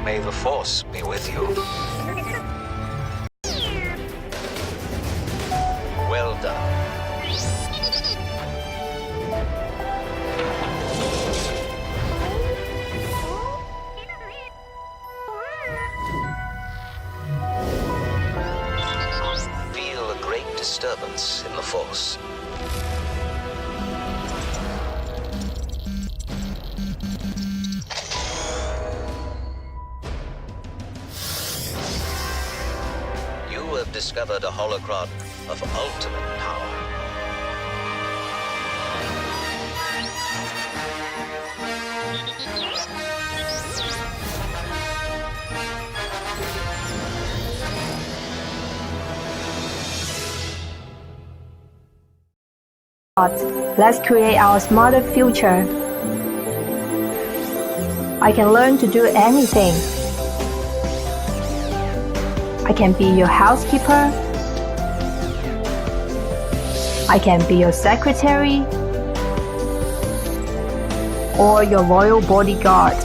May the Force be with you. Well done. Feel a great disturbance in the Force. You have discovered a holocron of ultimate power. Let's create our smarter future. I can learn to do anything. I can be your housekeeper. I can be your secretary. Or your loyal bodyguard.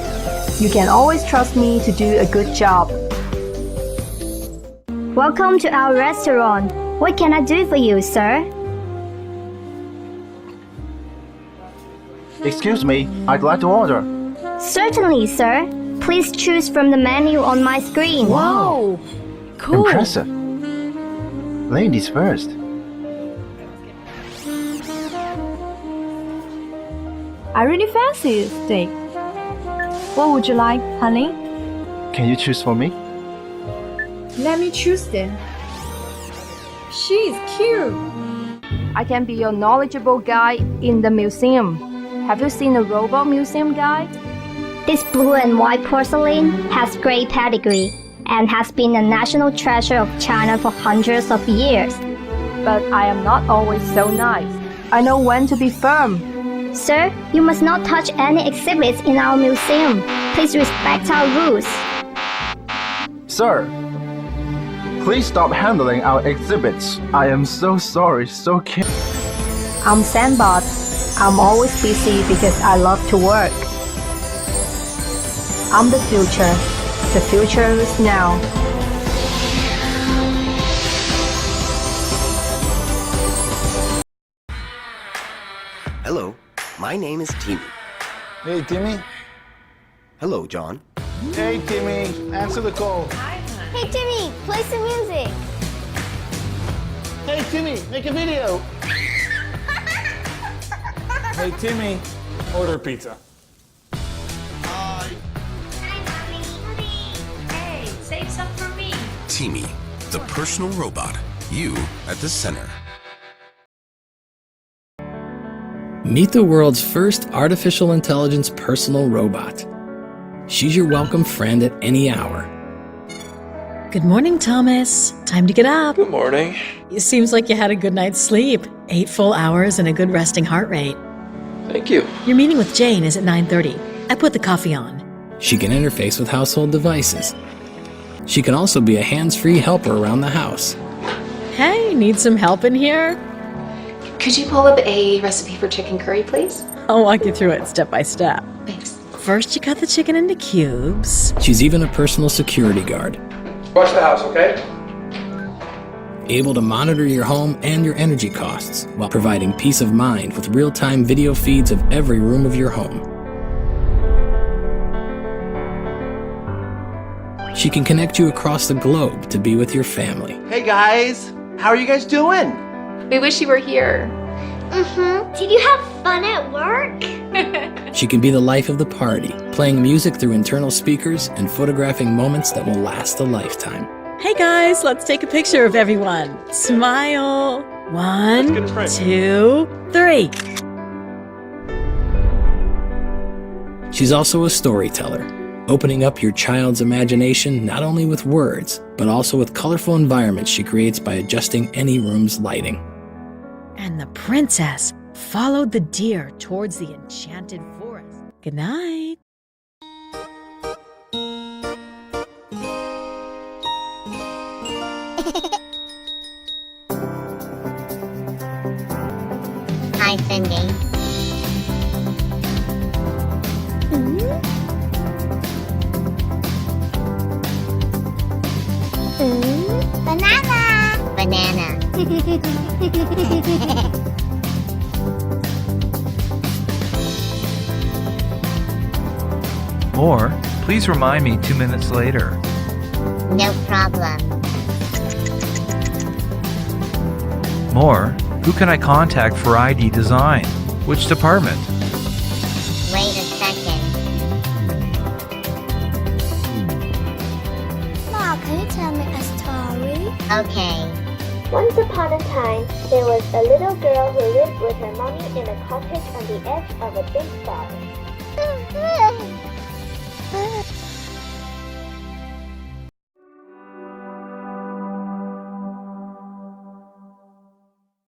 You can always trust me to do a good job. Welcome to our restaurant. What can I do for you, sir? Excuse me, I'd like to order. Certainly, sir. Please choose from the menu on my screen. Wow! Cool! Impressive. Ladies first. I really fancy steak. What would you like, honey? Can you choose for me? Let me choose then. She's cute. I can be your knowledgeable guide in the museum. Have you seen the robot museum guide? This blue and white porcelain has great pedigree and has been a national treasure of China for hundreds of years. But I am not always so nice. I know when to be firm. Sir, you must not touch any exhibits in our museum. Please respect our rules. Sir, please stop handling our exhibits. I am so sorry, so I'm Sandbot. I'm always busy because I love to work. I'm the future. The future is now. Hello, my name is Timmy. Hey, Timmy. Hello, John. Hey, Timmy. Answer the call. Hey Timmy, play some music. Hey, Timmy, make a video. Hey, Timmy, order pizza. Hey, save some for me. Teamy, the personal robot. You at the center. Meet the world's first artificial intelligence personal robot. She's your welcome friend at any hour. Good morning, Thomas. Time to get up. Good morning. It seems like you had a good night's sleep. 8 full hours and a good resting heart rate. Thank you. Your meeting with Jane is at 9:30. I put the coffee on. She can interface with household devices. She can also be a hands-free helper around the house. Hey, need some help in here? Could you pull up a recipe for chicken curry, please? I'll walk you through it step by step. Thanks. First, you cut the chicken into cubes. She's even a personal security guard, Watch the house, okay? able to monitor your home and your energy costs while providing peace of mind with real-time video feeds of every room of your home. She can connect you across the globe to be with your family. Hey guys, how are you guys doing? We wish you were here. Did you have fun at work? She can be the life of the party, playing music through internal speakers and photographing moments that will last a lifetime. Hey guys, let's take a picture of everyone. Smile. 1, 2, 3. She's also a storyteller, opening up your child's imagination not only with words, but also with colorful environments she creates by adjusting any room's lighting. And the princess followed the deer towards the enchanted forest. Good night. Hi, Cindy. Or, please remind me 2 minutes later. No problem. More, who can I contact for ID design? Which department? Wait a second. Ma, can you tell me a story? Okay. Once upon a time, there was a little girl who lived with her mommy in a cottage on the edge of a big forest.